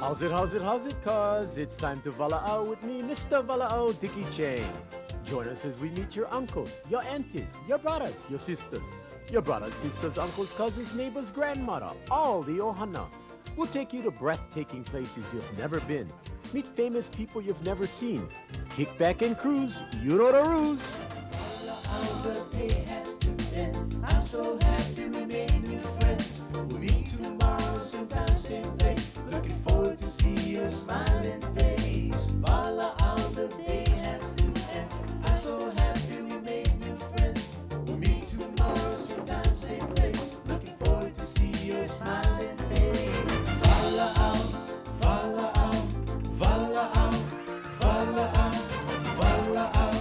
How's it, cuz? It's time to Walaau with me, Mr. Walaau19. Join us as we meet your uncles, your aunties, your brothers, your sisters, your brothers, sisters, uncles, cousins, neighbors, grandmother, all the ohana. We'll take you to breathtaking places you've never been. Meet famous people you've never seen. Kick back and cruise, you know the ruse. The day has to end. I'm so happy we made new friends. We'll meet tomorrow, sometime, same place. Looking forward to see your smiling face. Walaau, the day has to end. I'm so happy we made new friends. We'll meet tomorrow, sometime, same place. Looking forward to see your smiling face. Walaau, Walaau, Walaau, Walaau, Walaau,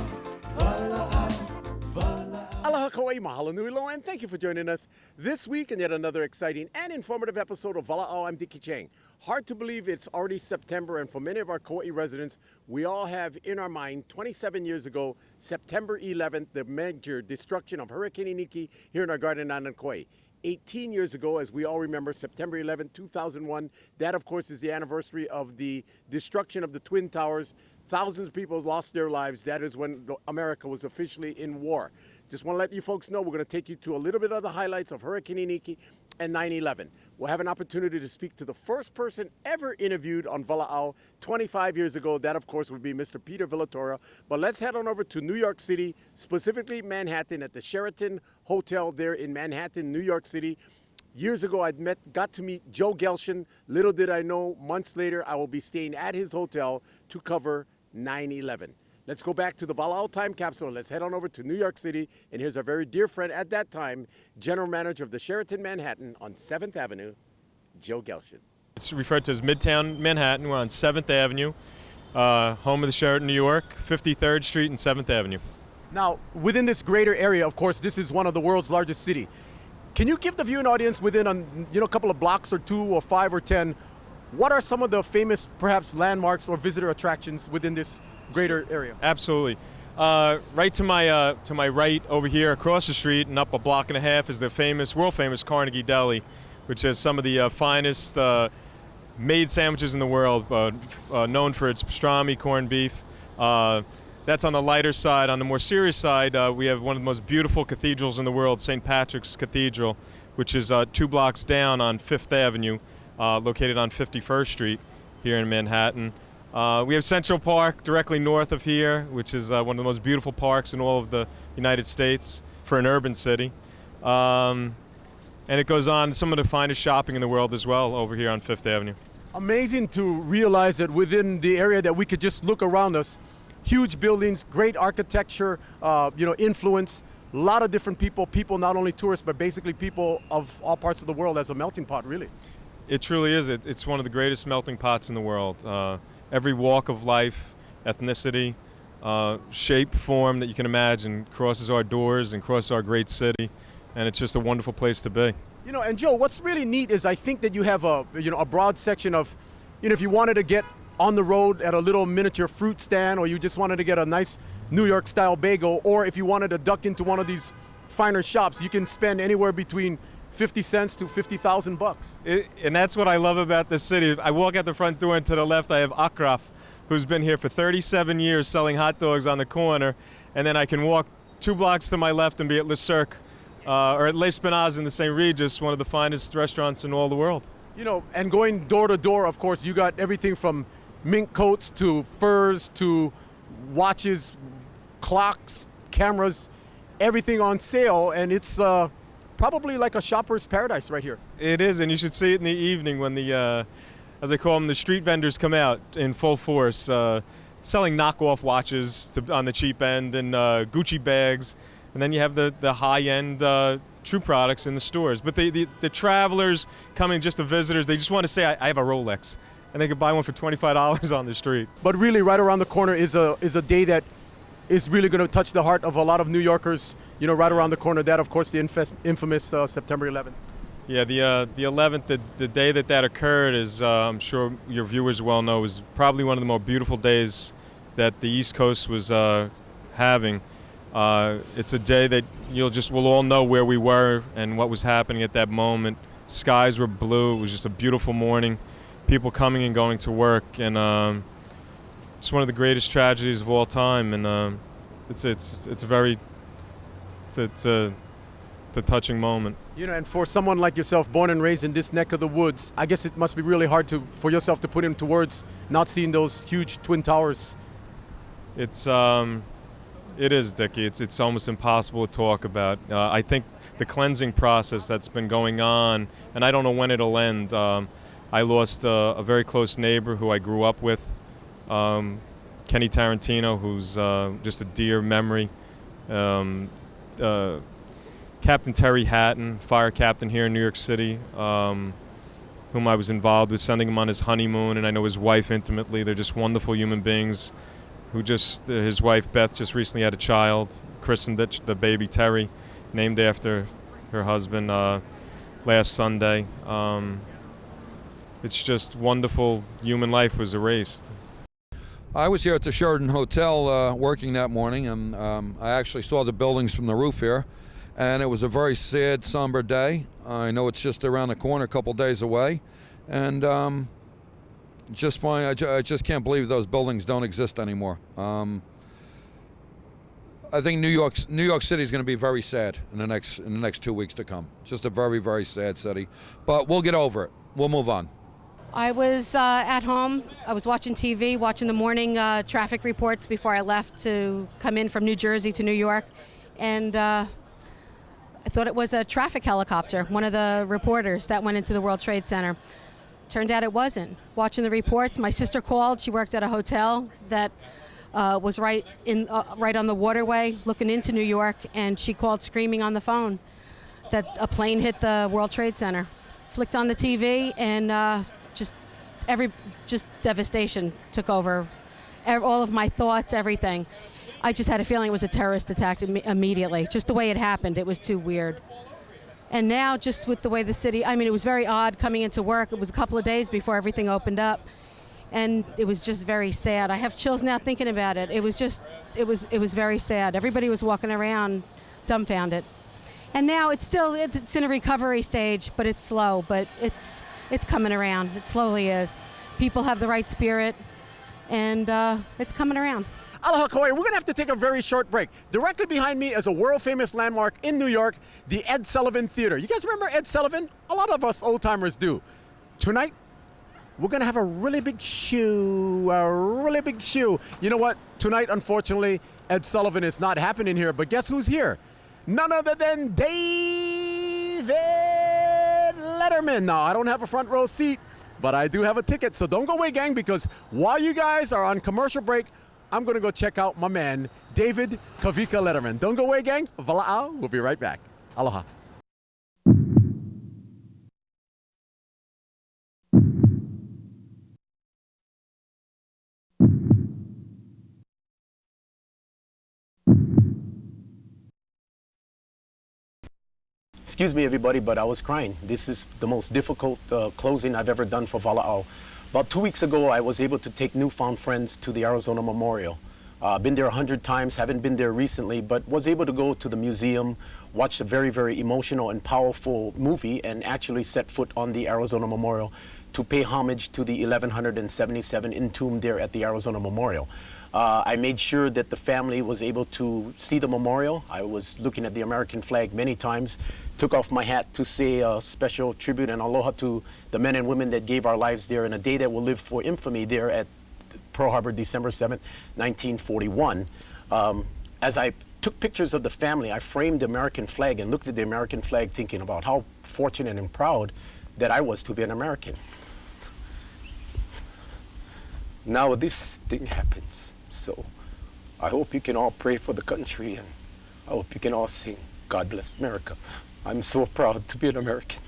Walaau. Aloha Kauai, mahalo nui loa, and thank you for joining us this week in yet another exciting and informative episode of Walaau. I'm Diki Chang. Hard to believe it's already September, and for many of our Kauai residents, we all have in our mind 27 years ago, September 11th, the major destruction of Hurricane Iniki here in our garden island Kauai. 18 years ago, as we all remember, September 11th, 2001, that of course is the anniversary of the destruction of the Twin Towers. Thousands of people lost their lives. That is when America was officially in war. Just want to let you folks know we're going to take you to a little bit of the highlights of Hurricane Iniki and 9/11. We'll have an opportunity to speak to the first person ever interviewed on Walaau 25 years ago. That, of course, would be Mr. Peter Villatora. But let's head on over to New York City, specifically Manhattan, at the Sheraton Hotel there in Manhattan, New York City. Years ago, got to meet Joe Gelshin. Little did I know, months later, I will be staying at his hotel to cover 9/11. Let's go back to the Walaau time capsule. Let's head on over to New York City. And here's our very dear friend at that time, General Manager of the Sheraton Manhattan on 7th Avenue, Joe Gelshin. It's referred to as Midtown Manhattan. We're on 7th Avenue, home of the Sheraton, New York, 53rd Street and 7th Avenue. Now, within this greater area, of course, this is one of the world's largest city. Can you give the viewing audience within a couple of blocks or 2 or 5 or 10, what are some of the famous, perhaps, landmarks or visitor attractions within this greater area? Absolutely. Right to my right over here across the street and up a block and a half is the world famous Carnegie Deli, which has some of the finest made sandwiches in the world, known for its pastrami, corned beef. That's on the lighter side. On the more serious side, we have one of the most beautiful cathedrals in the world, St. Patrick's Cathedral, which is 2 blocks down on 5th Avenue, located on 51st Street here in Manhattan. We have Central Park directly north of here, which is one of the most beautiful parks in all of the United States for an urban city. And it goes on some of the finest shopping in the world as well over here on 5th Avenue. Amazing to realize that within the area that we could just look around us, huge buildings, great architecture, influence, a lot of different people not only tourists, but basically people of all parts of the world as a melting pot, really. It truly is. It's one of the greatest melting pots in the world. Every walk of life, ethnicity, shape, form that you can imagine crosses our doors and crosses our great city, and it's just a wonderful place to be. And Joe, what's really neat is I think that you have a broad section of, if you wanted to get on the road at a little miniature fruit stand, or you just wanted to get a nice New York style bagel, or if you wanted to duck into one of these finer shops, you can spend anywhere between 50 cents to 50,000 bucks. And that's what I love about this city. I walk out the front door and to the left I have Akraf, who's been here for 37 years selling hot dogs on the corner, and then I can walk 2 blocks to my left and be at Le Cirque, or at Les Spinaz in the St. Regis, one of the finest restaurants in all the world. And going door to door, of course, you got everything from mink coats to furs to watches, clocks, cameras, everything on sale, and it's probably like a shopper's paradise right here. It is, and you should see it in the evening when the, as I call them, the street vendors come out in full force, selling knockoff watches on the cheap end and Gucci bags, and then you have the high-end true products in the stores. But the travelers coming, just the visitors, they just want to say, I have a Rolex, and they could buy one for $25 on the street. But really, right around the corner is a day that is really going to touch the heart of a lot of New Yorkers, right around the corner. That, of course, the infamous September 11th. Yeah, the 11th, the day that occurred is, I'm sure your viewers well know, is probably one of the more beautiful days that the East Coast was having. It's a day that we'll all know where we were and what was happening at that moment. Skies were blue. It was just a beautiful morning. people coming and going to work, and it's one of the greatest tragedies of all time, and it's a touching moment. You know, and for someone like yourself, born and raised in this neck of the woods, I guess it must be really hard for yourself to put into words not seeing those huge twin towers. It is, Dickie. It's almost impossible to talk about. I think the cleansing process that's been going on, and I don't know when it'll end. I lost a very close neighbor who I grew up with, Kenny Tarantino, who's just a dear memory. Captain Terry Hatton, fire captain here in New York City, whom I was involved with sending him on his honeymoon, and I know his wife intimately. They're just wonderful human beings. His wife Beth just recently had a child, christened it, the baby Terry, named after her husband last Sunday. It's just wonderful. Human life was erased. I was here at the Sheraton Hotel working that morning, and I actually saw the buildings from the roof here, and it was a very sad, somber day. I know it's just around the corner, a couple days away, and just fine. I just can't believe those buildings don't exist anymore. I think New York City is going to be very sad in the next 2 weeks to come. Just a very, very sad city, but we'll get over it. We'll move on. I was at home. I was watching TV, watching the morning traffic reports before I left to come in from New Jersey to New York, and I thought it was a traffic helicopter, one of the reporters that went into the World Trade Center. Turned out it wasn't. Watching the reports, my sister called. She worked at a hotel that was right on the waterway looking into New York, and she called screaming on the phone that a plane hit the World Trade Center. Flicked on the TV, and just devastation took over all of my thoughts, everything. I just had a feeling it was a terrorist attack immediately. Just the way it happened, it was too weird. And now, just with the way the city, it was very odd coming into work. It was a couple of days before everything opened up, and it was just very sad. I have chills now thinking about it. It was very sad. Everybody was walking around dumbfounded. And now it's in a recovery stage, but it's slow, but it's coming around. It slowly is. People have the right spirit, and it's coming around. Aloha Kauai, we're going to have to take a very short break. Directly behind me is a world-famous landmark in New York, the Ed Sullivan Theater. You guys remember Ed Sullivan? A lot of us old-timers do. Tonight, we're going to have a really big shoe, You know what? Tonight, unfortunately, Ed Sullivan is not happening here, but guess who's here? None other than David Letterman. Now, I don't have a front row seat, but I do have a ticket, so don't go away, gang, because while you guys are on commercial break, I'm going to go check out my man, David Kavika Letterman. Don't go away, gang. Walaau, we'll be right back. Aloha. Excuse me, everybody, but I was crying. This is the most difficult closing I've ever done for Walaau. About 2 weeks ago, I was able to take newfound friends to the Arizona Memorial. Been there 100 times, haven't been there recently, but was able to go to the museum, watch a very, very emotional and powerful movie, and actually set foot on the Arizona Memorial to pay homage to the 1177 entombed there at the Arizona Memorial. I made sure that the family was able to see the memorial. I was looking at the American flag many times, took off my hat to say a special tribute and aloha to the men and women that gave our lives there in a day that will live for infamy there at Pearl Harbor, December 7th, 1941. As I took pictures of the family, I framed the American flag and looked at the American flag thinking about how fortunate and proud that I was to be an American. Now this thing happens. So I hope you can all pray for the country, and I hope you can all sing God Bless America. I'm so proud to be an American.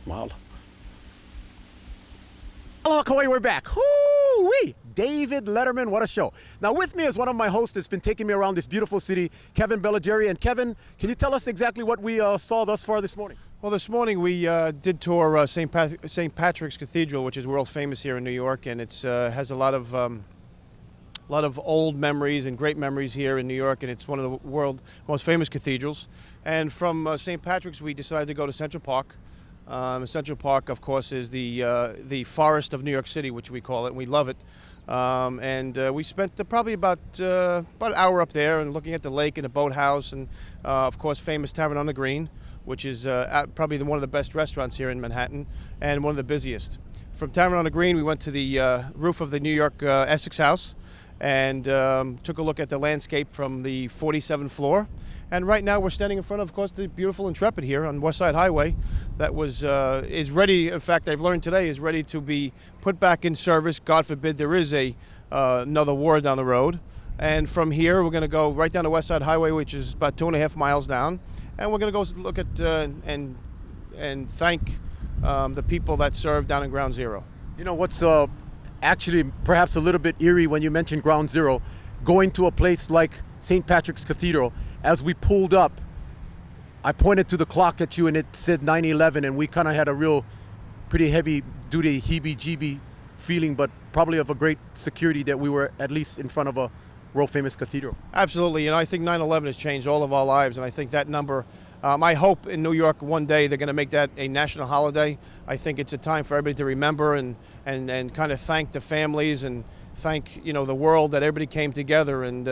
Mahalo. Aloha Kauai, we're back. Woo-wee! David Letterman, what a show. Now with me is one of my hosts that's been taking me around this beautiful city, Kevin Belligeri. And Kevin, can you tell us exactly what we saw thus far this morning? Well, this morning we did tour St. Patrick's Cathedral, which is world famous here in New York, and it's has a lot of old memories and great memories here in New York, and it's one of the world's most famous cathedrals. And from St. Patrick's, we decided to go to Central Park, Central Park, of course, is the forest of New York City, which we call it, and we love it. We spent probably about an hour up there and looking at the lake and the boathouse, and of course, famous Tavern on the Green, which is probably one of the best restaurants here in Manhattan and one of the busiest. From Tavern on the Green, we went to the roof of the New York Essex House and took a look at the landscape from the 47th floor. And right now we're standing in front of course, the beautiful Intrepid here on West Side Highway that is ready, in fact, I've learned today, is ready to be put back in service. God forbid there is another war down the road. And from here, we're going to go right down the West Side Highway, which is about 2.5 miles down. And we're going to go look at and thank the people that served down in Ground Zero. You know, what's actually perhaps a little bit eerie when you mentioned Ground Zero, going to a place like St. Patrick's Cathedral. As we pulled up, I pointed to the clock at you and it said 9/11, and we kind of had a real pretty heavy duty heebie-jeebie feeling, but probably of a great security that we were at least in front of a world famous cathedral. Absolutely, I think 9/11 has changed all of our lives, and I think that number, I hope in New York one day they're going to make that a national holiday. I think it's a time for everybody to remember and kind of thank the families and thank the world that everybody came together and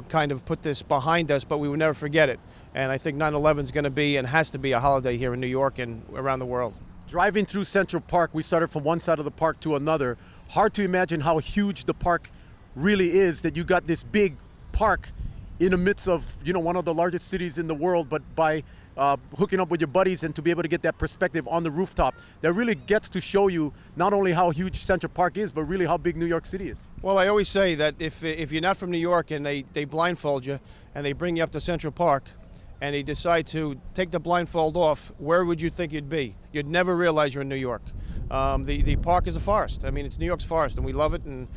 kind of put this behind us, but we will never forget it. And I think 9/11 is going to be and has to be a holiday here in New York and around the world. Driving through Central Park, we started from one side of the park to another. Hard to imagine how huge the park really is, that you got this big park in the midst of one of the largest cities in the world, but by hooking up with your buddies and to be able to get that perspective on the rooftop, that really gets to show you not only how huge Central Park is, but really how big New York City is. Well, I always say that if you're not from New York and they blindfold you and they bring you up to Central Park and they decide to take the blindfold off, where would you think you'd be? You'd never realize you're in New York. The park is a forest. I mean, it's New York's forest, and we love it, and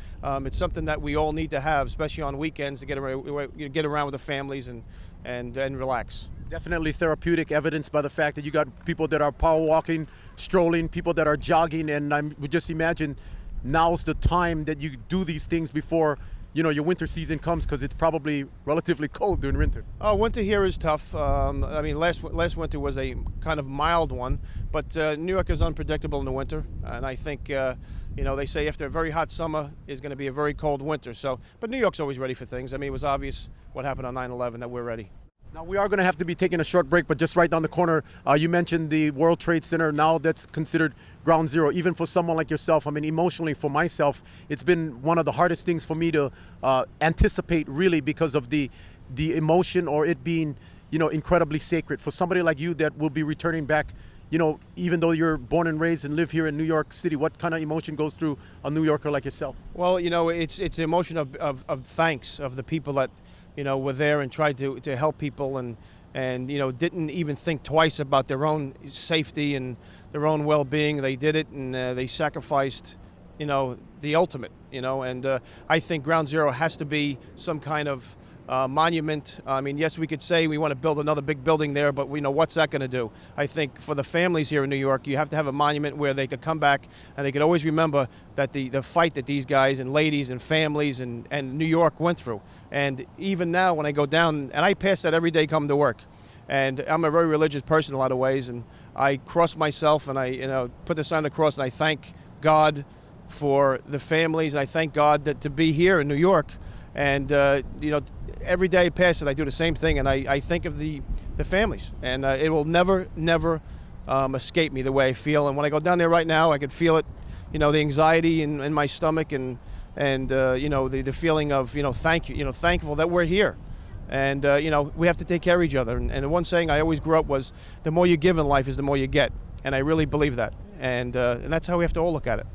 it's something that we all need to have, especially on weekends, to get around with the families and relax. Definitely therapeutic, evidenced by the fact that you got people that are power walking, strolling, people that are jogging, and I would just imagine now's the time that you do these things before your winter season comes, because it's probably relatively cold during winter. Oh, winter here is tough. I mean, last winter was a kind of mild one, but New York is unpredictable in the winter, and I think they say after a very hot summer is going to be a very cold winter. But New York's always ready for things. I mean, it was obvious what happened on 9/11 that we're ready. Now, we are going to have to be taking a short break, but just right down the corner, you mentioned the World Trade Center. Now that's considered Ground Zero, even for someone like yourself. I mean, emotionally for myself, it's been one of the hardest things for me to anticipate, really, because of the emotion, or it being, incredibly sacred. For somebody like you that will be returning back, even though you're born and raised and live here in New York City, what kind of emotion goes through a New Yorker like yourself? Well, it's the emotion of thanks of the people that were there and tried to help people and didn't even think twice about their own safety and their own well-being. They did it, and they sacrificed, the ultimate, and I think Ground Zero has to be some kind of monument. I mean, yes, we could say we want to build another big building there, but we know what's that going to do? I think for the families here in New York, you have to have a monument where they could come back and they could always remember that the fight that these guys and ladies and families and New York went through. And even now when I go down, and I pass that every day coming to work, and I'm a very religious person in a lot of ways, and I cross myself and I put the sign across and I thank God for the families, and I thank God that to be here in New York. And every day I pass it, I do the same thing, and I think of the families, and it will never escape me the way I feel. And when I go down there right now, I can feel it, the anxiety in my stomach, and the feeling of thankful that we're here, and we have to take care of each other. And the one saying I always grew up was, the more you give in life is the more you get, and I really believe that, and that's how we have to all look at it.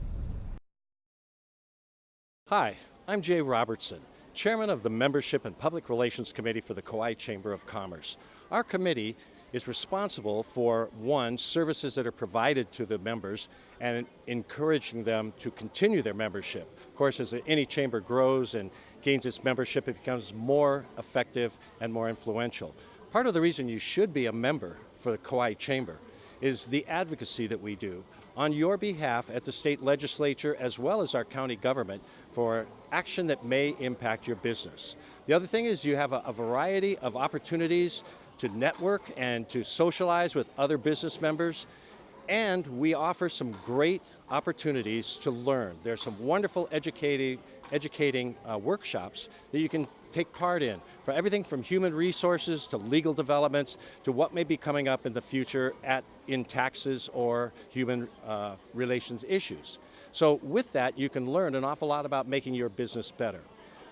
Hi, I'm Jay Robertson, Chairman of the Membership and Public Relations Committee for the Kauai Chamber of Commerce. Our committee is responsible for, one, services that are provided to the members and encouraging them to continue their membership. Of course, as any chamber grows and gains its membership, it becomes more effective and more influential. Part of the reason you should be a member for the Kauai Chamber is the advocacy that we do on your behalf at the state legislature as well as our county government for action that may impact your business. The other thing is you have a variety of opportunities to network and to socialize with other business members. And we offer some great opportunities to learn. There's some wonderful educating workshops that you can take part in for everything from human resources to legal developments to what may be coming up in the future in taxes or human relations issues. So with that, you can learn an awful lot about making your business better.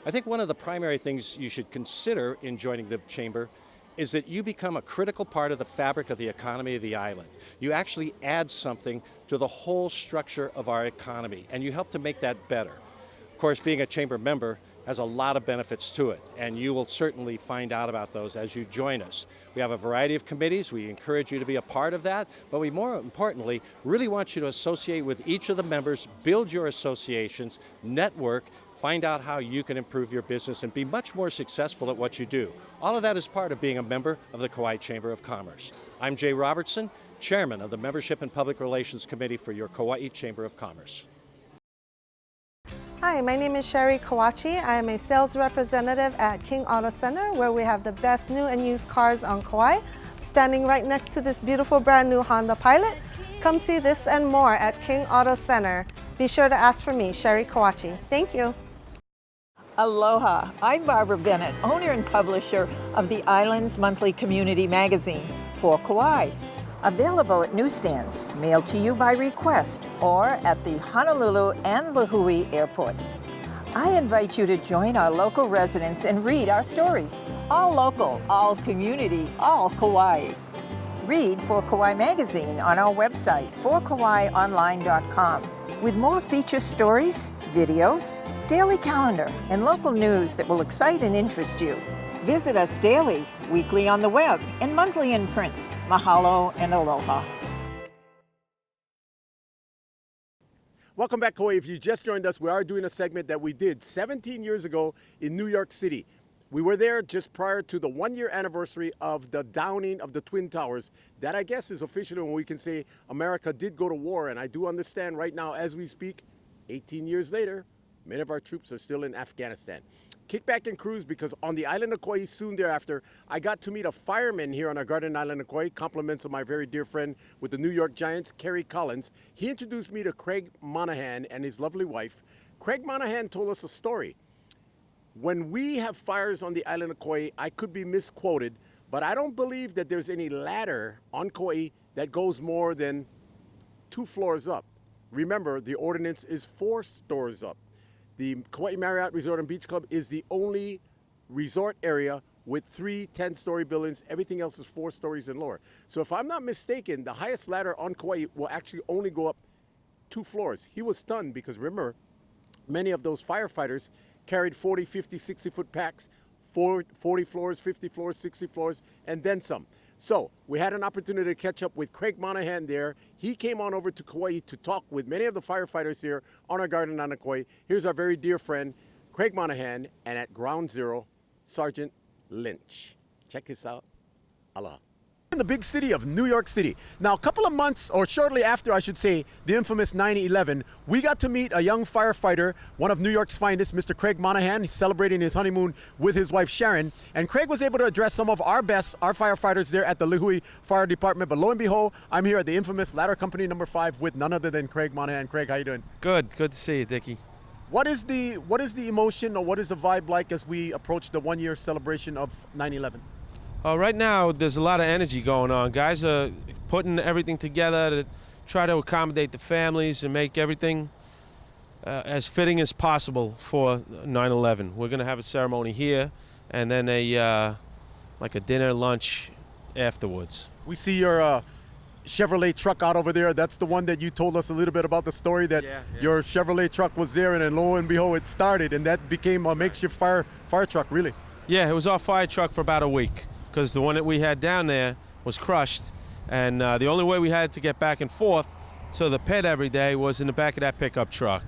I think one of the primary things you should consider in joining the Chamber is that you become a critical part of the fabric of the economy of the island. You actually add something to the whole structure of our economy, and you help to make that better. Of course, being a Chamber member has a lot of benefits to it, and you will certainly find out about those as you join us. We have a variety of committees. We encourage you to be a part of that, but we more importantly really want you to associate with each of the members, build your associations, network, find out how you can improve your business and be much more successful at what you do. All of that is part of being a member of the Kauai Chamber of Commerce. I'm Jay Robertson, Chairman of the Membership and Public Relations Committee for your Kauai Chamber of Commerce. Hi, my name is Sherry Kawachi. I am a sales representative at King Auto Center, where we have the best new and used cars on Kauai. Standing right next to this beautiful brand new Honda Pilot. Come see this and more at King Auto Center. Be sure to ask for me, Sherry Kawachi. Thank you. Aloha, I'm Barbara Bennett, owner and publisher of the Island's monthly community magazine for Kauai. Available at newsstands, mailed to you by request, or at the Honolulu and Lihue airports. I invite you to join our local residents and read our stories. All local, all community, all Kauai. Read For Kauai magazine on our website, forkauaionline.com, with more feature stories, videos, daily calendar, and local news that will excite and interest you. Visit us daily, weekly on the web, and monthly in print. Mahalo and aloha. Welcome back, Kauai. If you just joined us, we are doing a segment that we did 17 years ago in New York City. We were there just prior to the 1-year anniversary of the downing of the Twin Towers. That, I guess, is officially when we can say America did go to war. And I do understand right now, as we speak, 18 years later, many of our troops are still in Afghanistan. Kick back and cruise, because on the island of Kauai soon thereafter, I got to meet a fireman here on our garden island of Kauai, compliments of my very dear friend with the New York Giants, Kerry Collins. He introduced me to Craig Monahan and his lovely wife. Craig Monahan told us a story. When we have fires on the island of Kauai, I could be misquoted, but I don't believe that there's any ladder on Kauai that goes more than 2 floors up. Remember, the ordinance is 4 stories up. The Kauai Marriott Resort and Beach Club is the only resort area with 3 10-story buildings. Everything else is 4 stories and lower. So if I'm not mistaken, the highest ladder on Kauai will actually only go up 2 floors. He was stunned because, remember, many of those firefighters carried 40, 50, 60-foot packs, 40 floors, 50 floors, 60 floors, and then some. So we had an opportunity to catch up with Craig Monahan there. He came on over to Kauai to talk with many of the firefighters here on our garden on Kauai. Here's our very dear friend, Craig Monahan, and at Ground Zero, Sergeant Lynch. Check this out. Aloha. In the big city of New York City. Now, a couple of months, or shortly after, I should say, the infamous 9/11, we got to meet a young firefighter, one of New York's finest, Mr. Craig Monahan. He's celebrating his honeymoon with his wife, Sharon. And Craig was able to address some of our best, our firefighters there at the Lihue Fire Department. But lo and behold, I'm here at the infamous Ladder Company number 5 with none other than Craig Monahan. Craig, how you doing? Good to see you, Dickie. What is the emotion, or what is the vibe like as we approach the 1-year celebration of 9/11? Right now, there's a lot of energy going on. Guys are putting everything together to try to accommodate the families and make everything as fitting as possible for 9/11. We're going to have a ceremony here, and then like a dinner, lunch afterwards. We see your Chevrolet truck out over there. That's the one that you told us a little bit about the story that your Chevrolet truck was there, and then lo and behold, it started, and that became a makeshift fire truck, really. Yeah, it was our fire truck for about a week, because the one that we had down there was crushed, and the only way we had to get back and forth to the pit every day was in the back of that pickup truck.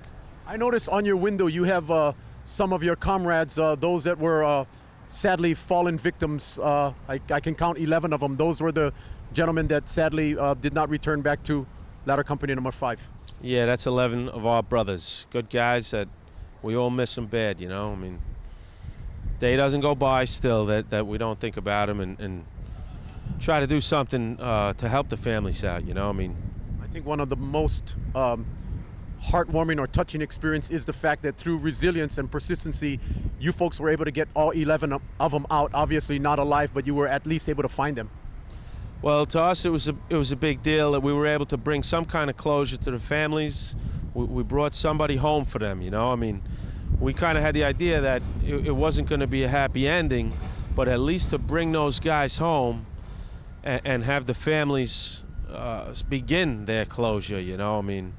I noticed on your window you have some of your comrades, those that were sadly fallen victims. I can count 11 of them. Those were the gentlemen that sadly did not return back to Ladder Company number 5. Yeah, that's 11 of our brothers. Good guys that we all miss them bad, you know. I mean, day doesn't go by still that we don't think about them and try to do something to help the families out, you know. I mean, think one of the most heartwarming or touching experience is the fact that through resilience and persistency, you folks were able to get all 11 of them out. Obviously not alive, but you were at least able to find them. Well, to us, it was a big deal that we were able to bring some kind of closure to the families. We brought somebody home for them, you know. I mean, we kind of had the idea that it wasn't going to be a happy ending, but at least to bring those guys home and have the families begin their closure, you know. I mean,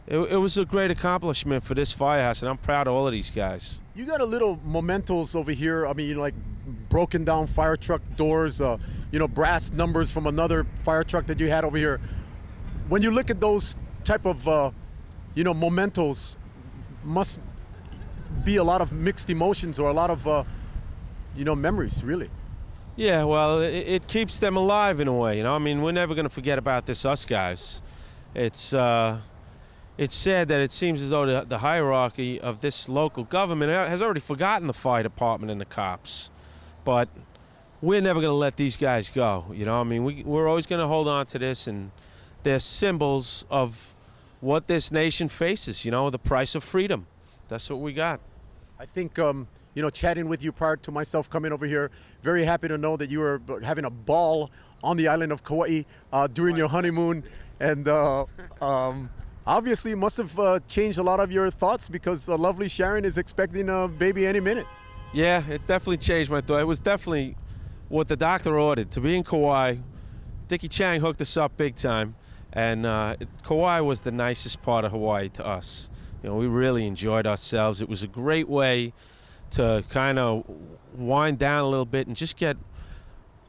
it was a great accomplishment for this firehouse, and I'm proud of all of these guys. You got a little mementos over here. I mean, like broken down fire truck doors, brass numbers from another fire truck that you had over here. When you look at those type of, mementos, must be a lot of mixed emotions or a lot of, memories, really. Yeah, well, it keeps them alive in a way, you know. I mean, we're never going to forget about this, us guys. It's sad that it seems as though the hierarchy of this local government has already forgotten the fire department and the cops. But we're never going to let these guys go, you know. I mean, we're always going to hold on to this, and they're symbols of what this nation faces, you know, the price of freedom. That's what we got. I think, chatting with you prior to myself coming over here, very happy to know that you were having a ball on the island of Kauai during your honeymoon. And obviously it must have changed a lot of your thoughts because lovely Sharon is expecting a baby any minute. Yeah, it definitely changed my thought. It was definitely what the doctor ordered. To be in Kauai, Dickie Chang hooked us up big time. And Kauai was the nicest part of Hawaii to us. You know, we really enjoyed ourselves. It was a great way to kind of wind down a little bit and just get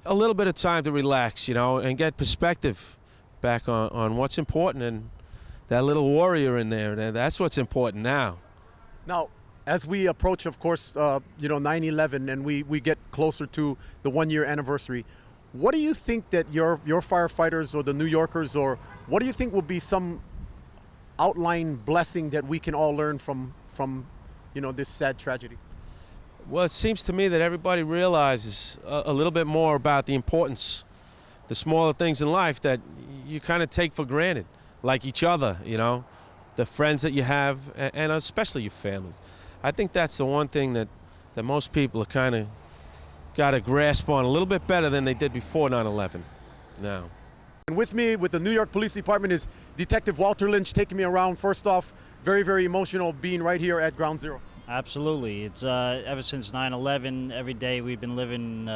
a little bit of time to relax, you know, and get perspective back on what's important, and that little warrior in there, and that's what's important now. Now, as we approach, of course, 9/11, and we get closer to the 1-year anniversary, what do you think that your firefighters or the New Yorkers, or what do you think will be some outlying blessing that we can all learn from this sad tragedy? Well, it seems to me that everybody realizes a little bit more about the importance, the smaller things in life that you kind of take for granted, like each other, you know, the friends that you have, and especially your families. I think that's the one thing that most people are kind of got a grasp on a little bit better than they did before 9/11 now. And with me, with the New York Police Department, is Detective Walter Lynch taking me around. First off, very, very emotional being right here at Ground Zero. Absolutely. It's ever since 9/11, every day we've been living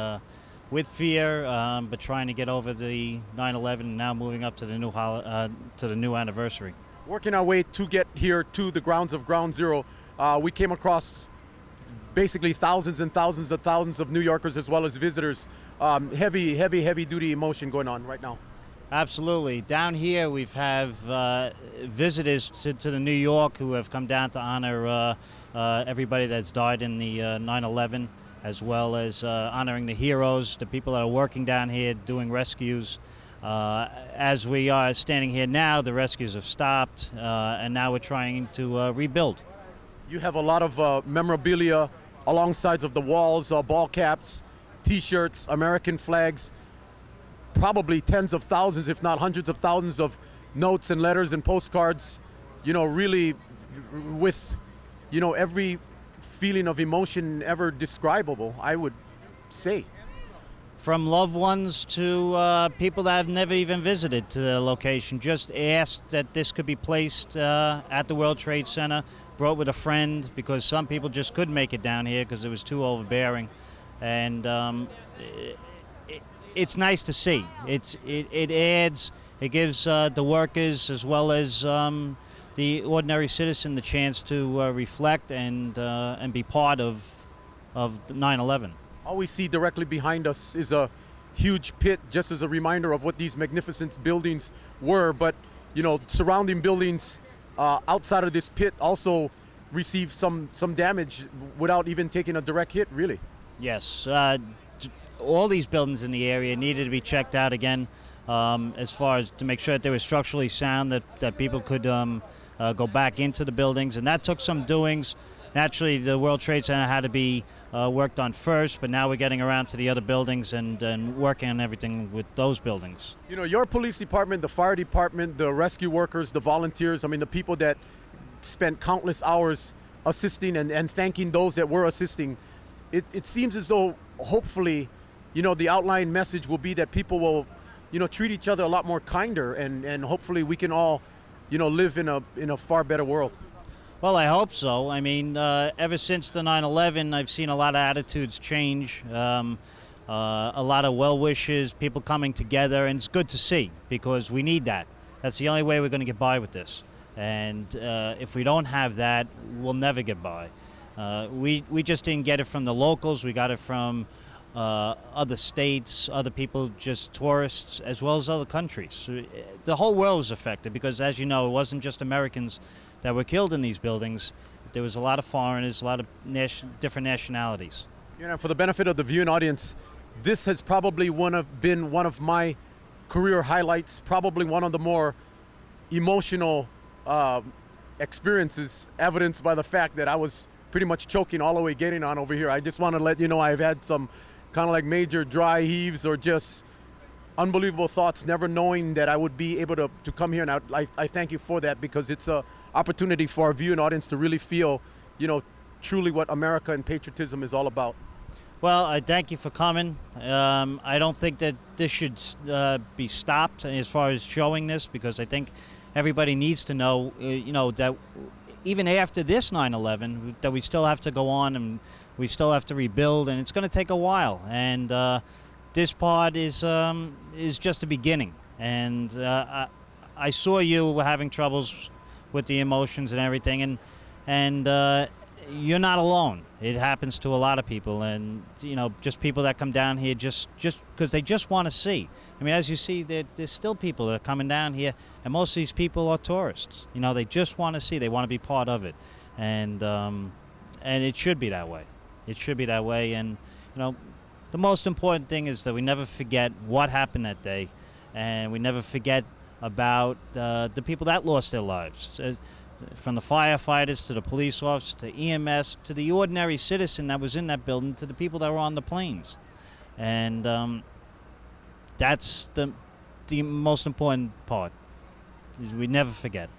with fear, but trying to get over the 9/11 and now moving up to the new anniversary. Working our way to get here to the grounds of Ground Zero, we came across basically thousands and thousands of New Yorkers as well as visitors. Heavy duty emotion going on right now. Absolutely. Down here we have visitors to the New York who have come down to honor everybody that's died in the 9/11, as well as honoring the heroes, the people that are working down here doing rescues. As we are standing here now, the rescues have stopped, and now we're trying to rebuild. You have a lot of memorabilia alongside of the walls, ball caps, T-shirts, American flags, probably tens of thousands, if not hundreds of thousands of notes and letters and postcards, really with, every feeling of emotion ever describable, I would say. From loved ones to people that have never even visited to the location, just asked that this could be placed at the World Trade Center, brought with a friend, because some people just couldn't make it down here because it was too overbearing. And it's nice to see. It adds, it gives the workers as well as the ordinary citizen the chance to reflect and be part of 9/11. All we see directly behind us is a huge pit, just as a reminder of what these magnificent buildings were. But surrounding buildings outside of this pit also received some damage without even taking a direct hit, really. Yes. All these buildings in the area needed to be checked out again, as far as to make sure that they were structurally sound, that people could go back into the buildings, and that took some doings. naturally the World Trade Center had to be worked on first, but now we're getting around to the other buildings and working on everything with those buildings. You know, your police department, the fire department, the rescue workers, the volunteers, I mean, the people that spent countless hours assisting and thanking those that were assisting, it seems as though hopefully, you know, the outline message will be that people will, you know, treat each other a lot more kinder, and hopefully we can all, you know, live in a far better world. Well, I hope so. I mean, ever since the 9/11, I've seen a lot of attitudes change, a lot of well wishes, people coming together, and it's good to see because we need that. That's the only way we're going to get by with this. And if we don't have that, we'll never get by. We just didn't get it from the locals. We got it from other states, other people, just tourists, as well as other countries. The whole world was affected because, as you know, it wasn't just Americans that were killed in these buildings. There was a lot of foreigners, a lot of different nationalities. You know, for the benefit of the viewing audience, this has probably been one of my career highlights, probably one of the more emotional experiences, evidenced by the fact that I was pretty much choking all the way getting on over here. I just want to let you know I've had some kind of like major dry heaves or just unbelievable thoughts, never knowing that I would be able to come here. And I thank you for that, because it's an opportunity for our viewing audience to really feel, you know, truly what America and patriotism is all about. Well, I thank you for coming. I don't think that this should be stopped as far as showing this, because I think everybody needs to know, you know, that even after this 9/11, that we still have to go on and we still have to rebuild, and it's going to take a while. And this part is just the beginning. And I saw you were having troubles with the emotions and everything, and you're not alone. It happens to a lot of people, and you know, just people that come down here just because they just want to see. I mean, as you see, there's still people that are coming down here, and most of these people are tourists. You know, they just want to see. They want to be part of it, and it should be that way. It should be that way, and you know, the most important thing is that we never forget what happened that day, and we never forget about the people that lost their lives. From the firefighters to the police officers to EMS to the ordinary citizen that was in that building to the people that were on the planes. And that's the most important part, is we never forget.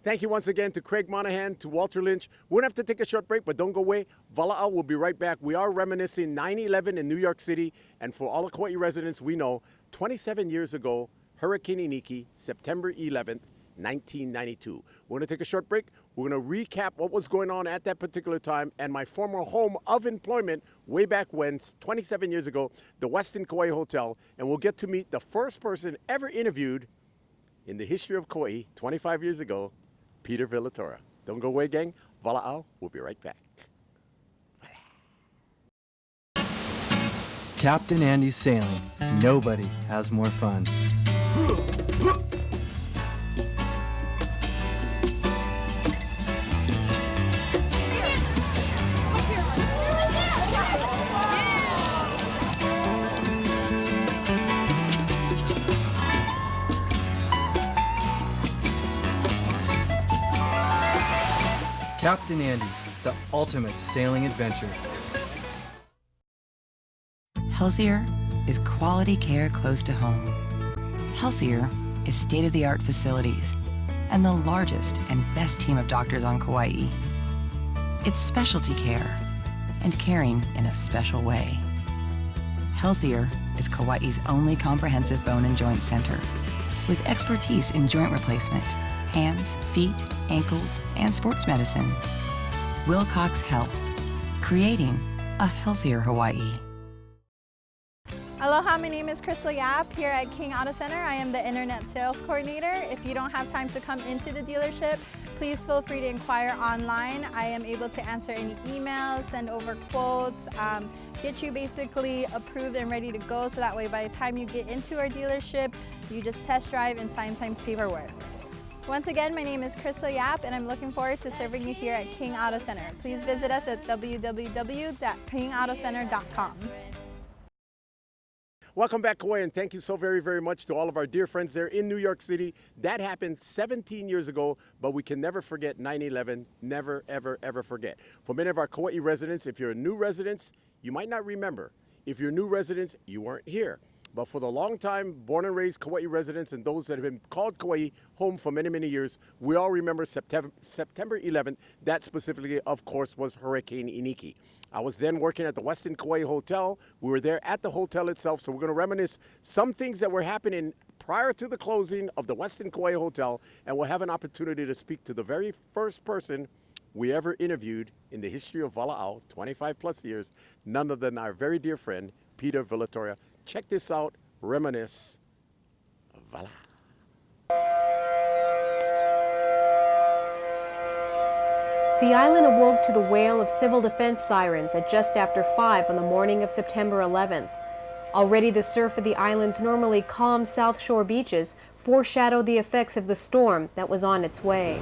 Thank you once again to Craig Monahan, to Walter Lynch. We're going to have to take a short break, but don't go away. Walaau will be right back. We are reminiscing 9/11 in New York City, and for all of Kauai residents, we know 27 years ago, Hurricane Iniki, September 11th, 1992. We're going to take a short break. We're going to recap what was going on at that particular time and my former home of employment way back when, 27 years ago, the Westin Kauai Hotel, and we'll get to meet the first person ever interviewed in the history of Kauai 25 years ago, Peter Villatora. Don't go away, gang. Walaau, we'll be right back. Captain Andy's sailing. Nobody has more fun. Captain Andy's, the ultimate sailing adventure. Healthier is quality care close to home. Healthier is state-of-the-art facilities and the largest and best team of doctors on Kauai. It's specialty care and caring in a special way. Healthier is Kauai's only comprehensive bone and joint center with expertise in joint replacement, hands, feet, ankles, and sports medicine. Wilcox Health, creating a healthier Hawaii. Aloha, my name is Crystal Yap here at King Auto Center. I am the Internet Sales Coordinator. If you don't have time to come into the dealership, please feel free to inquire online. I am able to answer any emails, send over quotes, get you basically approved and ready to go, so that way by the time you get into our dealership, you just test drive and sign some paperwork. Once again, my name is Crystal Yap, and I'm looking forward to serving you here at King Auto Center. Please visit us at www.kingautocenter.com. Welcome back, Kauai, and thank you so very, very much to all of our dear friends there in New York City. That happened 17 years ago, but we can never forget 9/11. Never, ever, ever forget. For many of our Kauai residents, if you're a new resident, you might not remember. If you're new residents, you weren't here. But for the long time, born and raised Kauai residents and those that have been called Kauai home for many, many years, we all remember September 11th. That specifically, of course, was Hurricane Iniki. I was then working at the Westin Kauai Hotel. We were there at the hotel itself, so we're going to reminisce some things that were happening prior to the closing of the Westin Kauai Hotel, and we'll have an opportunity to speak to the very first person we ever interviewed in the history of Walaau, 25 plus years, none other than our very dear friend, Peter Villatoria. Check this out, reminisce, Walaau. The island awoke to the wail of civil defense sirens at just after 5 on the morning of September 11th. Already the surf of the island's normally calm South Shore beaches foreshadowed the effects of the storm that was on its way.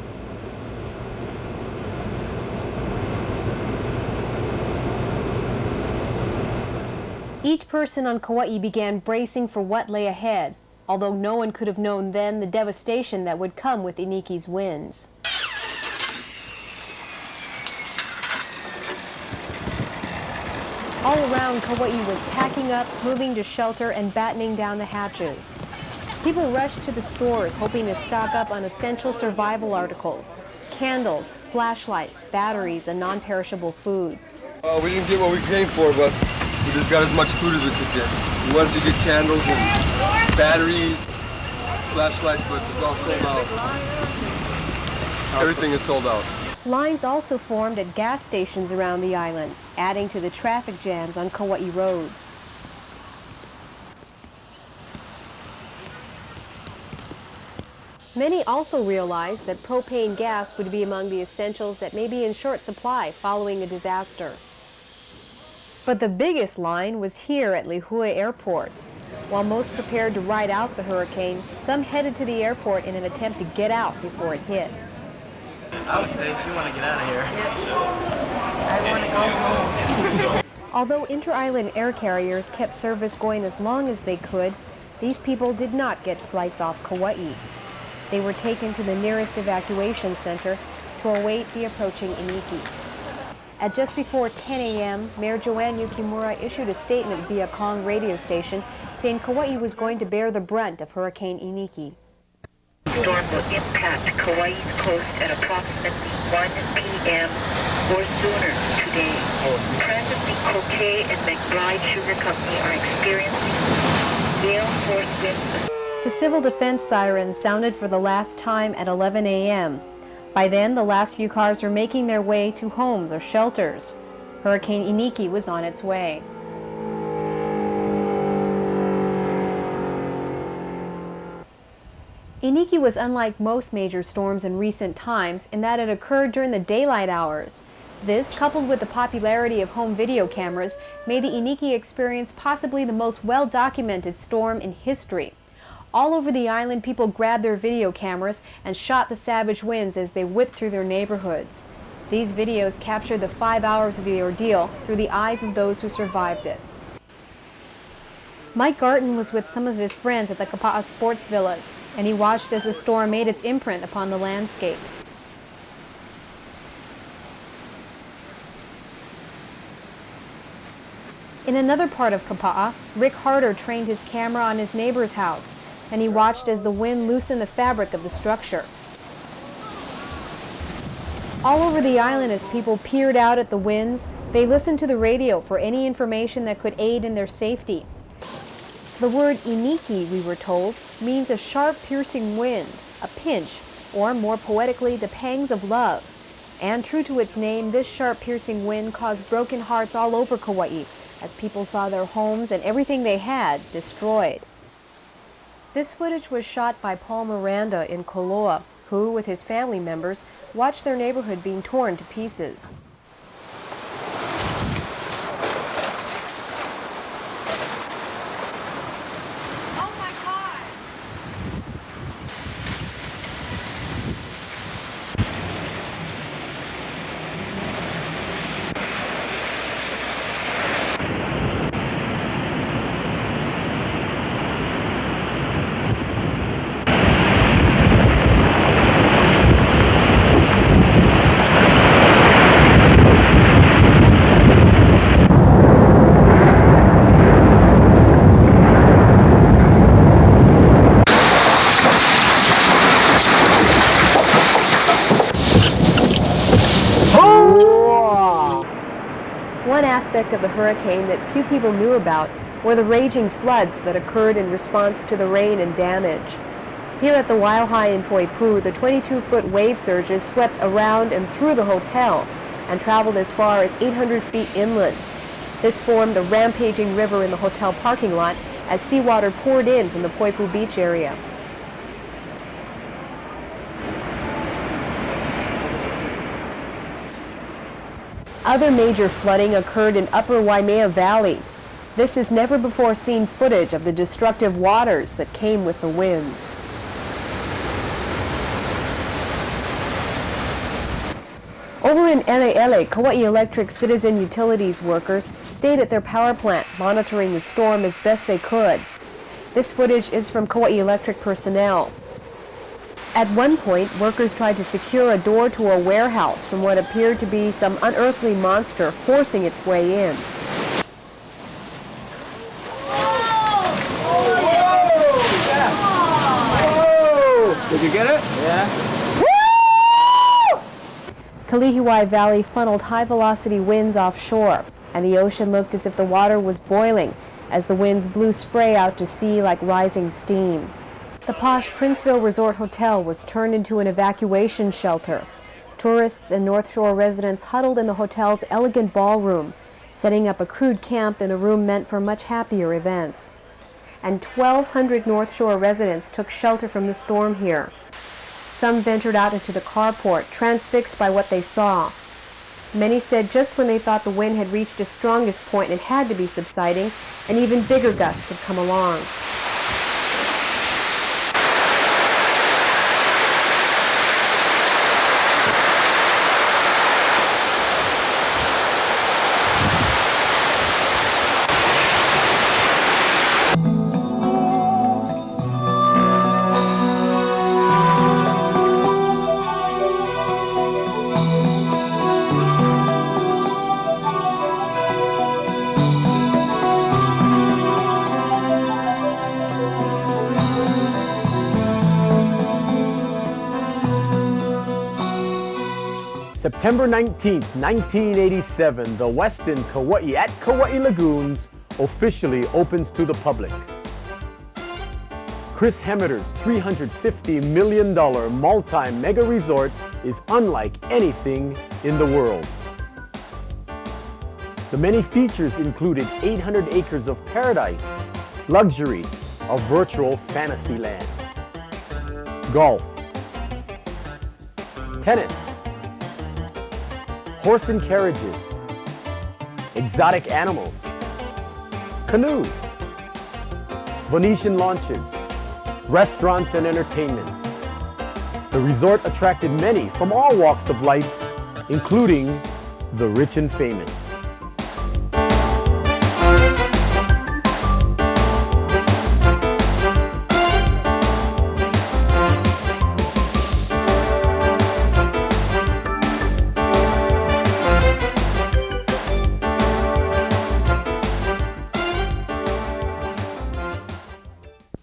Each person on Kauai began bracing for what lay ahead, although no one could have known then the devastation that would come with Iniki's winds. All around, Kauai was packing up, moving to shelter, and battening down the hatches. People rushed to the stores, hoping to stock up on essential survival articles: candles, flashlights, batteries, and non-perishable foods. We didn't get what we came for, but we just got as much food as we could get. We wanted to get candles and batteries, flashlights, but it's all sold out. Everything is sold out. Lines also formed at gas stations around the island, adding to the traffic jams on Kauai roads. Many also realized that propane gas would be among the essentials that may be in short supply following a disaster. But the biggest line was here at Lihue Airport. While most prepared to ride out the hurricane, some headed to the airport in an attempt to get out before it hit. I would stay. She want to get out of here. I want to go home. Although inter-island air carriers kept service going as long as they could, these people did not get flights off Kauai. They were taken to the nearest evacuation center to await the approaching Iniki. At just before 10 a.m., Mayor Joanne Yukimura issued a statement via Kong radio station saying Kauai was going to bear the brunt of Hurricane Iniki. The storm will impact Kauai's coast at approximately 1 p.m. or sooner today. Presently, Kokei and McBride Sugar Company are experiencing gale force winds. The civil defense sirens sounded for the last time at 11 a.m. By then, the last few cars were making their way to homes or shelters. Hurricane Iniki was on its way. Iniki was unlike most major storms in recent times in that it occurred during the daylight hours. This, coupled with the popularity of home video cameras, made the Iniki experience possibly the most well-documented storm in history. All over the island, people grabbed their video cameras and shot the savage winds as they whipped through their neighborhoods. These videos captured the 5 hours of the ordeal through the eyes of those who survived it. Mike Garton was with some of his friends at the Kapa'a Sports Villas, and he watched as the storm made its imprint upon the landscape. In another part of Kapa'a, Rick Harder trained his camera on his neighbor's house, and he watched as the wind loosened the fabric of the structure. All over the island, as people peered out at the winds, they listened to the radio for any information that could aid in their safety. The word iniki, we were told, means a sharp, piercing wind, a pinch, or more poetically, the pangs of love. And true to its name, this sharp, piercing wind caused broken hearts all over Kauai, as people saw their homes and everything they had destroyed. This footage was shot by Paul Miranda in Koloa, who, with his family members, watched their neighborhood being torn to pieces. aspect of the hurricane that few people knew about were the raging floods that occurred in response to the rain and damage. Here at the Waiahai in Poipu, the 22-foot wave surges swept around and through the hotel and traveled as far as 800 feet inland. This formed a rampaging river in the hotel parking lot as seawater poured in from the Poipu beach area. Other major flooding occurred in Upper Waimea Valley. This is never-before-seen footage of the destructive waters that came with the winds. Over in Eleele, Kauai Electric Citizen Utilities workers stayed at their power plant, monitoring the storm as best they could. This footage is from Kauai Electric personnel. At one point, workers tried to secure a door to a warehouse from what appeared to be some unearthly monster forcing its way in. Did you get it? Yeah. Kalihiwai Valley funneled high-velocity winds offshore, and the ocean looked as if the water was boiling as the winds blew spray out to sea like rising steam. The posh Princeville Resort Hotel was turned into an evacuation shelter. Tourists and North Shore residents huddled in the hotel's elegant ballroom, setting up a crude camp in a room meant for much happier events. And 1,200 North Shore residents took shelter from the storm here. Some ventured out into the carport, transfixed by what they saw. Many said just when they thought the wind had reached its strongest point and had to be subsiding, an even bigger gust would come along. September 19th, 1987, the Westin Kauai at Kauai Lagoons officially opens to the public. Chris Hemmeter's $350 million multi-mega resort is unlike anything in the world. The many features included 800 acres of paradise, luxury, a virtual fantasy land, golf, tennis, horse and carriages, exotic animals, canoes, Venetian launches, restaurants and entertainment. The resort attracted many from all walks of life, including the rich and famous.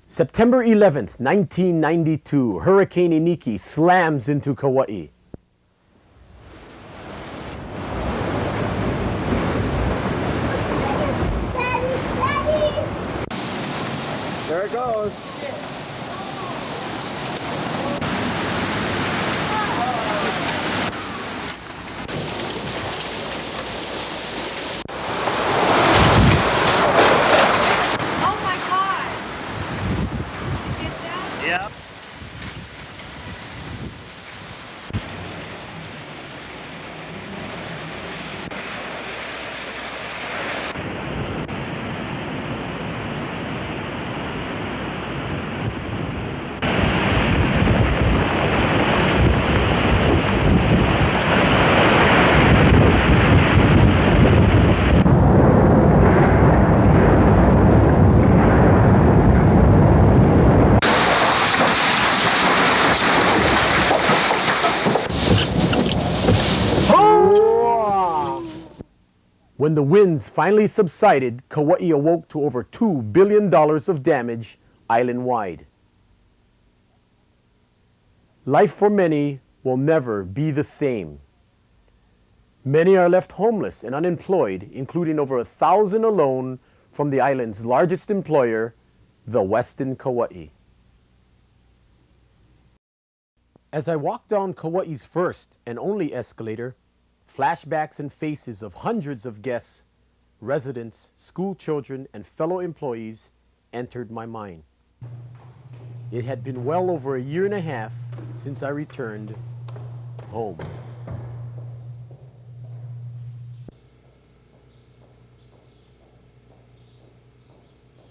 September 11th, 1992, Hurricane Iniki slams into Kauai. There it goes. Yep. When the winds finally subsided, Kauai awoke to over $2 billion of damage island-wide. Life for many will never be the same. Many are left homeless and unemployed, including over 1,000 alone from the island's largest employer, the Westin Kauai. As I walk down Kauai's first and only escalator, flashbacks and faces of hundreds of guests, residents, school children, and fellow employees entered my mind. It had been well over a year and a half since I returned home.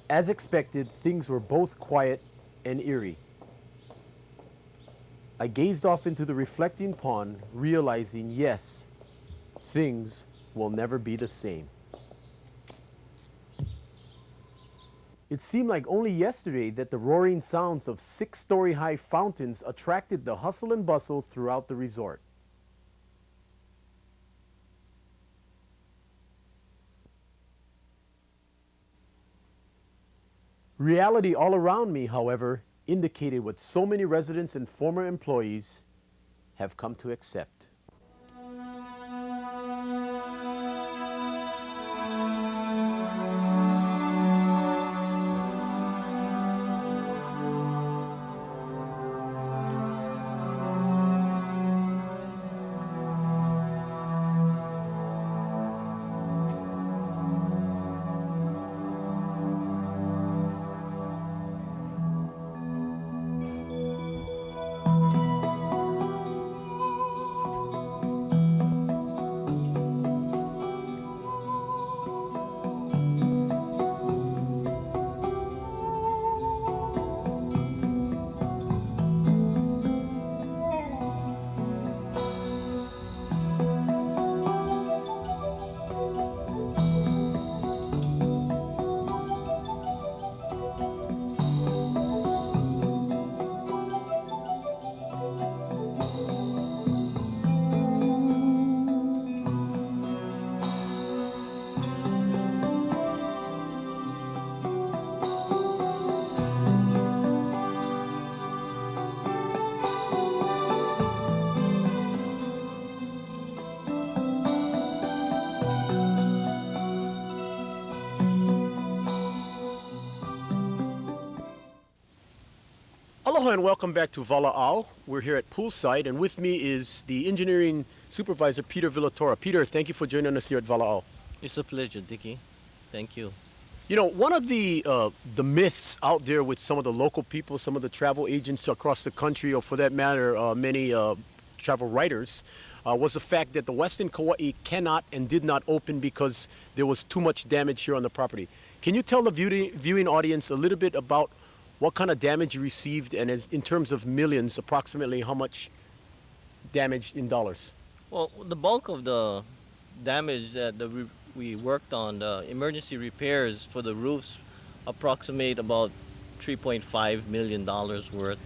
As expected, things were both quiet and eerie. I gazed off into the reflecting pond, realizing, yes, things will never be the same. It seemed like only yesterday that the roaring sounds of 6-story high fountains attracted the hustle and bustle throughout the resort. Reality all around me, however, indicated what so many residents and former employees have come to accept. Aloha and welcome back to Walaau. We're here at Poolside, and with me is the engineering supervisor, Peter Villatora. Peter, thank you for joining us here at Walaau. It's a pleasure, Dickie. Thank you. You know, one of the myths out there with some of the local people, some of the travel agents across the country, or for that matter, many travel writers, was the fact that the Westin Kauai cannot and did not open because there was too much damage here on the property. Can you tell the viewing audience a little bit about what kind of damage you received, and in terms of millions, approximately how much damage in dollars? Well, the bulk of the damage that we worked on, the emergency repairs for the roofs, approximate about $3.5 million worth.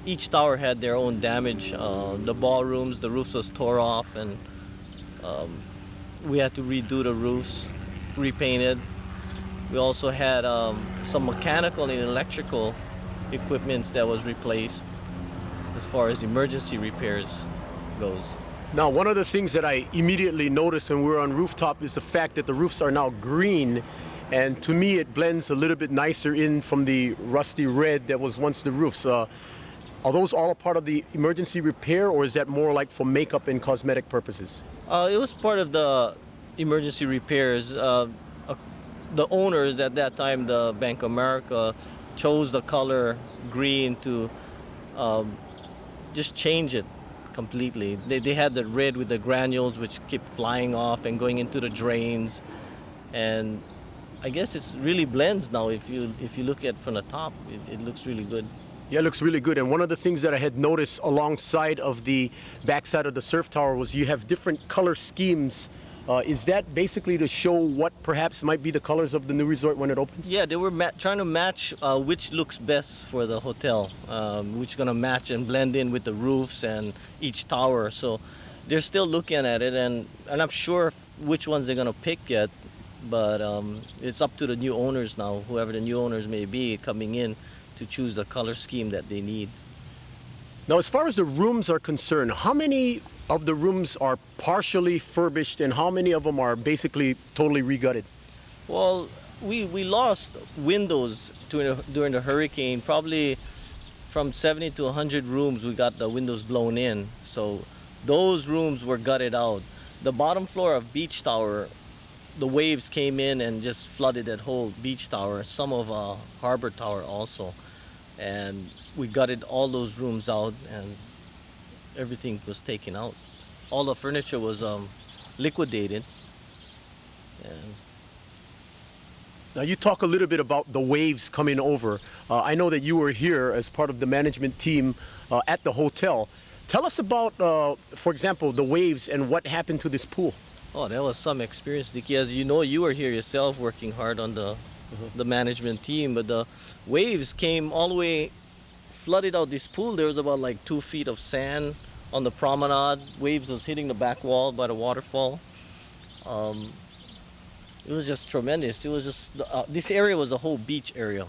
Each tower had their own damage. The ballrooms, the roofs was tore off, and we had to redo the roofs, repainted. We also had some mechanical and electrical equipment that was replaced as far as emergency repairs goes. Now, one of the things that I immediately noticed when we were on rooftop is the fact that the roofs are now green, and to me it blends a little bit nicer in from the rusty red that was once the roofs. Are those all a part of the emergency repair, or is that more like for makeup and cosmetic purposes? It was part of the emergency repairs. The owners at that time, the Bank of America, chose the color green to just change it completely. They had the red with the granules which keep flying off and going into the drains, and I guess it really blends now. If you look at from the top, it looks really good. Yeah, it looks really good. And one of the things that I had noticed alongside of the backside of the surf tower was you have different color schemes. Is that basically to show what perhaps might be the colors of the new resort when it opens? Yeah, they were trying to match which looks best for the hotel, which going to match and blend in with the roofs and each tower. So they're still looking at it, and I'm not sure which ones they're going to pick yet, but it's up to the new owners now, whoever the new owners may be coming in, to choose the color scheme that they need. Now, as far as the rooms are concerned, how many of the rooms are partially furbished and how many of them are basically totally regutted? Well, we lost windows during the hurricane. Probably from 70 to 100 rooms, we got the windows blown in. So those rooms were gutted out. The bottom floor of Beach Tower, the waves came in and just flooded that whole Beach Tower, some of Harbor Tower also. And we gutted all those rooms out and everything was taken out. All the furniture was liquidated. And now you talk a little bit about the waves coming over. I know that you were here as part of the management team at the hotel. Tell us about, for example, the waves and what happened to this pool. oh, that was some experience, Dickie. As you know, you were here yourself working hard on the management team, but the waves came all the way, flooded out this pool. There was about like 2 feet of sand on the promenade. Waves was hitting the back wall by the waterfall. It was just tremendous. It was just, this area was a whole beach area.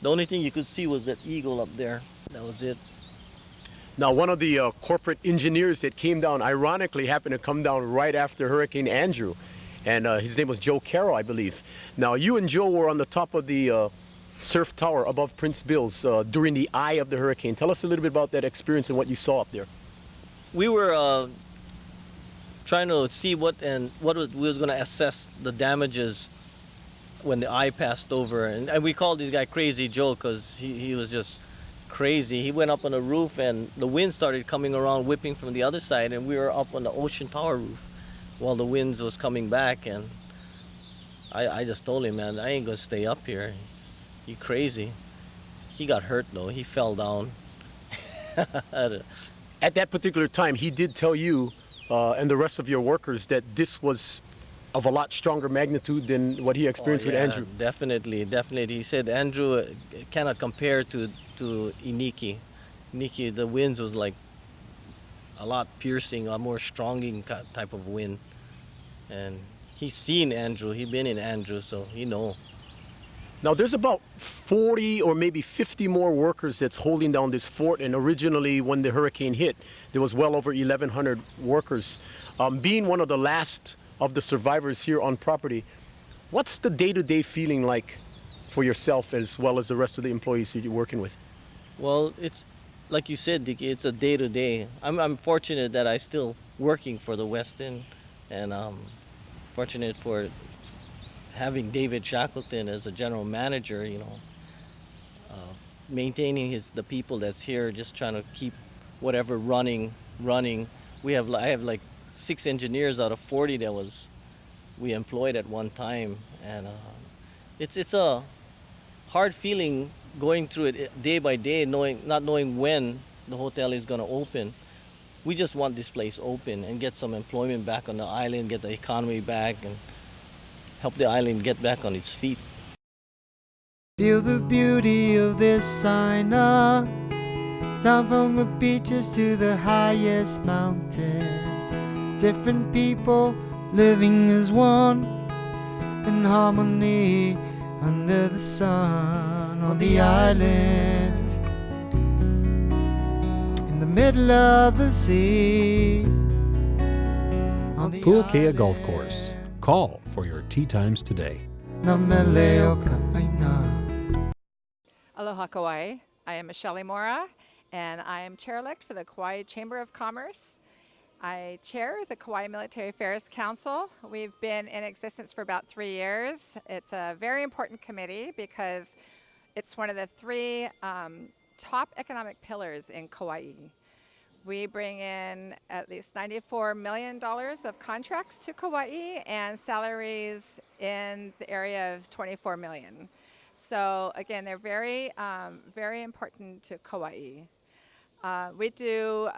The only thing you could see was that eagle up there. That was it. Now, one of the corporate engineers that came down, ironically, happened to come down right after Hurricane Andrew. And his name was Joe Carroll, I believe. Now, you and Joe were on the top of the surf tower above Prince Bill's during the eye of the hurricane. Tell us a little bit about that experience and what you saw up there. We were trying to see we was going to assess the damages when the eye passed over. And we called this guy Crazy Joe because he was just crazy. He went up on the roof and the wind started coming around, whipping from the other side, and we were up on the Ocean Tower roof while the winds was coming back. And I just told him, man, I ain't gonna stay up here. You crazy. He got hurt though. He fell down. At that particular time, he did tell you and the rest of your workers that this was of a lot stronger magnitude than what he experienced with Andrew. Definitely. He said Andrew cannot compare to iniki. Iniki, the winds was like a lot piercing, a more stronging type of wind. And he's seen Andrew. He's been in Andrew, so he know. Now, there's about 40 or maybe 50 more workers that's holding down this fort. And originally, when the hurricane hit, there was well over 1,100 workers. Being one of the last of the survivors here on property, what's the day-to-day feeling like for yourself as well as the rest of the employees that you're working with? Well, it's like you said, Dickie, it's a day-to-day. I'm fortunate that I still working for the Westin, and fortunate for having David Shackleton as a general manager, you know, maintaining the people that's here, just trying to keep whatever running. I have like 6 engineers out of 40 that we employed at one time, and it's a hard feeling going through it day by day, not knowing when the hotel is going to open. We just want this place open and get some employment back on the island, get the economy back, and help the island get back on its feet. Feel the beauty of this sign up, down from the beaches to the highest mountain. Different people living as one, in harmony under the sun on the island, in the middle of the sea. Puakea Golf Course. Call for your tee times today. Aloha Kauai. I am Michelle Mora, and I am chair-elect for the Kauai Chamber of Commerce. I chair the Kauai Military Affairs Council. We've been in existence for about 3 years. It's a very important committee because it's one of the 3 top economic pillars in Kauai. We bring in at least $94 million of contracts to Kauai and salaries in the area of $24 million. So again, they're very, very important to Kauai. We do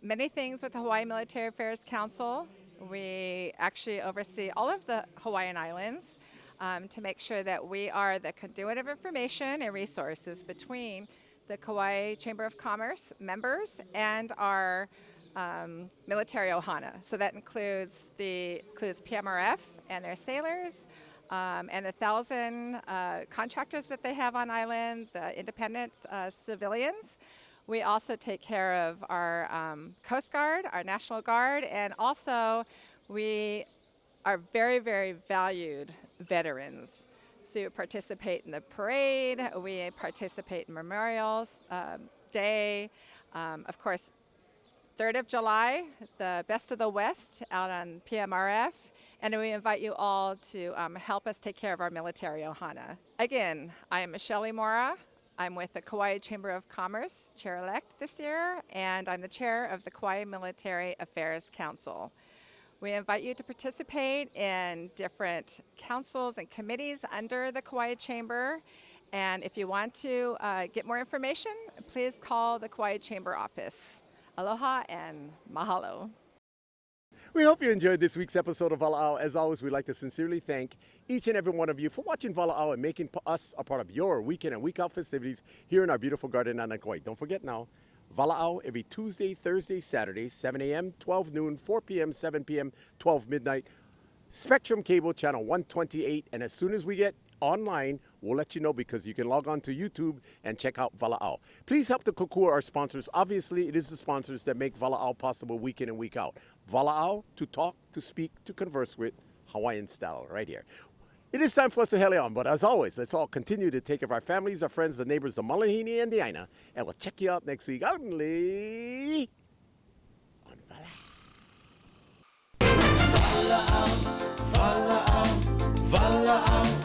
many things with the Hawaii Military Affairs Council. We actually oversee all of the Hawaiian Islands to make sure that we are the conduit of information and resources between the Kauai Chamber of Commerce members and our military ohana. So that includes PMRF and their sailors, and the 1,000 contractors that they have on island, the independent civilians. We also take care of our Coast Guard, our National Guard, and also we are very, very valued veterans. So we participate in the parade, we participate in Memorials Day, of course, 3rd of July, the Best of the West out on PMRF, and we invite you all to help us take care of our military ohana. Again, I am Michelle Mora. I'm with the Kauai Chamber of Commerce, chair-elect this year, and I'm the chair of the Kauai Military Affairs Council. We invite you to participate in different councils and committees under the Kauai Chamber, and if you want to get more information, please call the Kauai Chamber office. Aloha and mahalo. We hope you enjoyed this week's episode of Walaau. As always, we'd like to sincerely thank each and every one of you for watching Walaau and making us a part of your weekend and week out festivities here in our beautiful garden on Kauai. Don't forget now, Walaau every Tuesday, Thursday, Saturday, 7 a.m., 12 noon, 4 p.m., 7 p.m., 12 midnight. Spectrum Cable Channel 128. And as soon as we get online, we'll let you know because you can log on to YouTube and check out Walaau. Please help to kokua our sponsors. Obviously, it is the sponsors that make Walaau possible week in and week out. Walaau, to talk, to speak, to converse with, Hawaiian style, right here. It is time for us to heli on, but as always, let's all continue to take care of our families, our friends, the neighbors, the Malahini, and the Aina, and we'll check you out next week only on Walaau. Walaau, Walaau, Walaau.